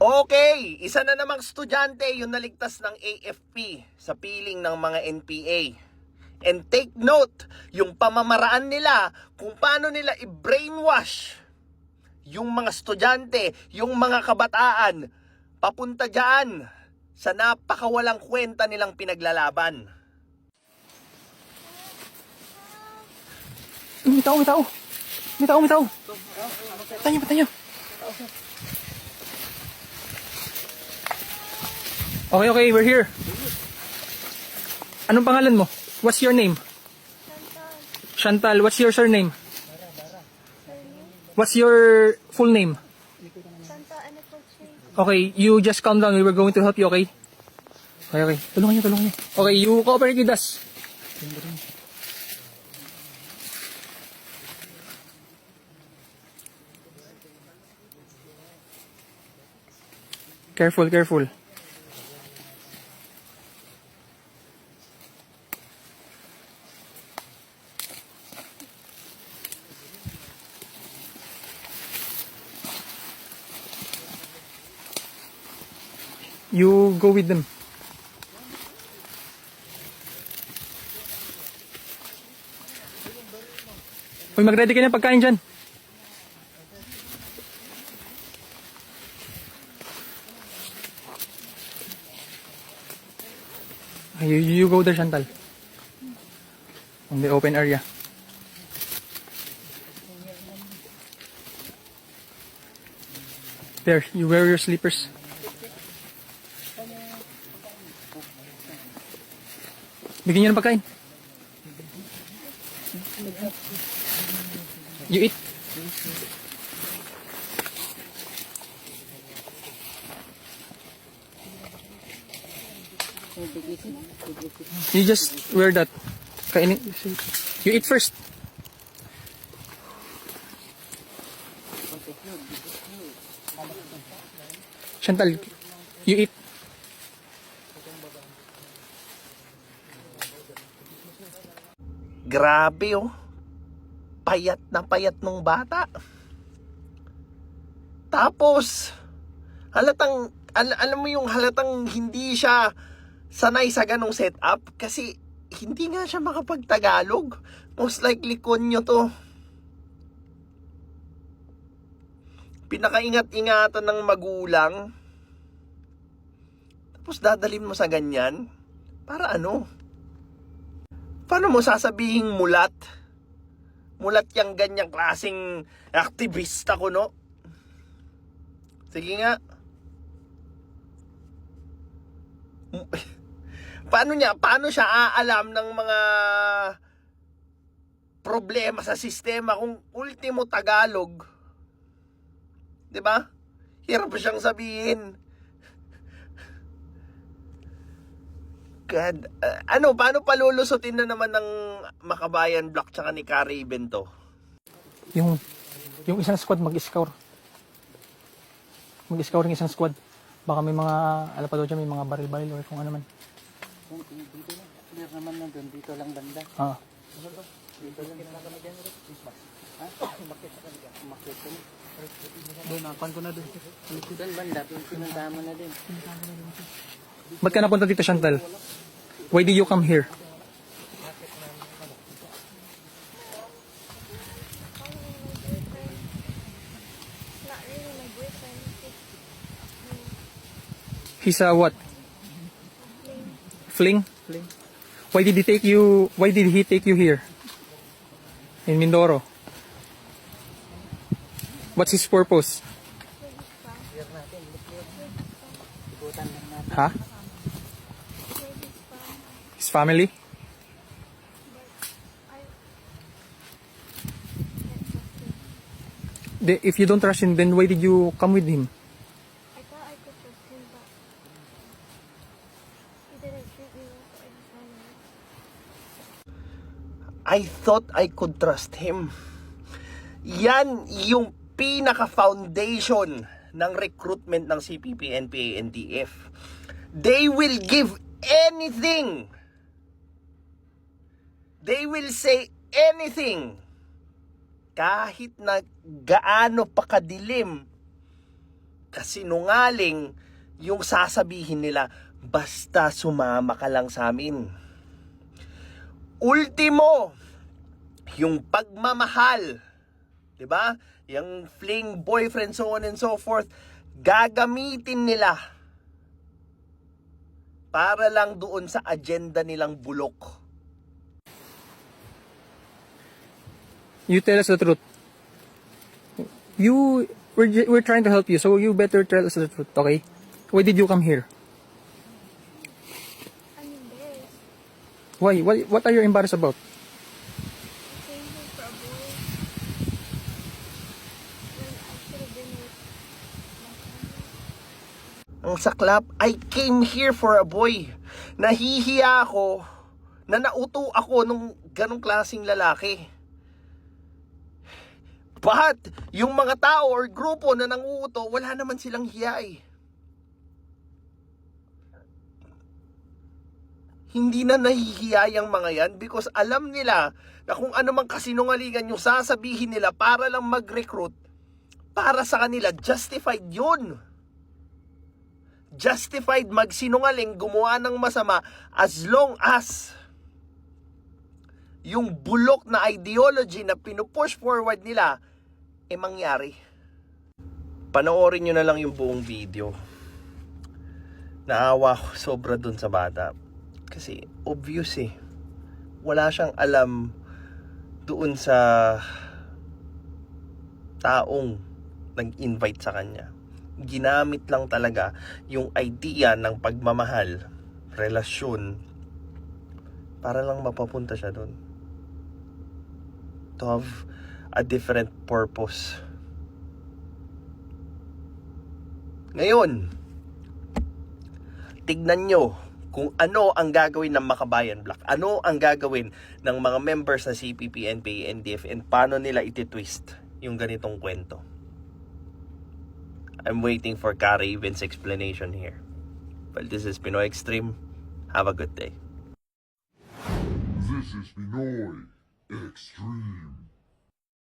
Okay, isa na namang estudyante yung naligtas ng AFP sa piling ng mga NPA. And take note, yung pamamaraan nila kung paano nila i-brainwash yung mga estudyante, yung mga kabataan, papunta dyan sa napakawalang kwenta nilang pinaglalaban. May tao, may tao. May tao, may tao. Patay niyo. Okay, we're here. Anong pangalan mo? What's your name? Chantal. What's your surname? What's your full name? Okay, you just calm down. We were going to help you, okay? Okay. Tulungan niyo. Okay, you cooperate with us. Careful. You go with them. Uy, mag-ready ka na pagkain dyan. You go there, Chantal. On the open area. There, you wear your slippers. Bigyan niyo ng pagkain. You eat. You just wear that. Kainin. You eat first. Chantal, you eat. Grabe oh. Payat na payat nung bata. Tapos, alam mo yung halatang hindi siya sanay sa ganong setup kasi hindi nga siya makapagtagalog. Most likely konyo to. Pinakaingat-ingatan ng magulang. Tapos dadalhin mo sa ganyan. Para ano? Paano mo sasabihing mulat? Mulat yung ganyang klaseng aktivista ko, no? Sige nga. Paano siya aalam ng mga problema sa sistema kung ultimo Tagalog? 'Di ba? Hirap siyang sabihin. God, paano palulusutin na naman ng Makabayan Black tsaka ni Kariben to? Yung isang squad mag-scour. Mag-scour yung isang squad. Baka may mga, alam pa daw dyan, may mga baril-baril or kung ano man. Dito lang. Clear naman na doon. Dito lang banda. Dito lang. Ha? Bakit sa kanila? Umakit ko na. Doon, nakuhan ko na doon. Doon banda. Pinuntahan mo na din. Ba't ka napunta dito, Chantal? Why did you come here? Not really my boyfriend. He's a what? Fling? Why did he take you here? In Mindoro? What's his purpose? Huh? His family? If you don't trust him, then why did you come with him? I thought I could trust him, but he didn't treat me well, so I just ran away. I thought I could trust him. Yan yung pinaka-foundation ng recruitment ng CPP, NPA, NTF. They will give anything. They will say anything. Kahit na gaano pa kadilim kasinungaling yung sasabihin nila, basta sumama ka lang sa amin. Ultimo, yung pagmamahal, 'di ba? Yung fling, boyfriend, so on and so forth, gagamitin nila para lang doon sa agenda nilang bulok. You tell us the truth. We're trying to help you, so you better tell us the truth, okay? Why did you come here? I'm embarrassed. Why? What are you embarrassed about? I came here for a boy. When I should have been with my family. Ang saklap, I came here for a boy. Nahihiya ako na nauto ako nung ganong klaseng lalaki. But, yung mga tao or grupo na nanguuto, wala naman silang hiya eh. Hindi na nahihiya yung mga yan because alam nila na kung ano mang kasinungalingan yung sasabihin nila para lang mag-recruit, para sa kanila, justified yun. Justified magsinungaling, gumawa ng masama as long as yung bulok na ideology na pinupush forward nila mangyari. Panoorin nyo na lang yung buong video. Naawa ko sobra dun sa bata. Kasi obvious eh. Wala siyang alam doon sa taong nag-invite sa kanya. Ginamit lang talaga yung idea ng pagmamahal, relasyon, para lang mapapunta siya doon. To have a different purpose. Ngayon, tignan nyo kung ano ang gagawin ng Makabayan Black. Ano ang gagawin ng mga members ng CPP, NPA, NDF, and paano nila iti-twist yung ganitong kwento. I'm waiting for Cara Even's explanation here. Well, this is Pinoy Extreme. Have a good day. This is Pinoy Extreme.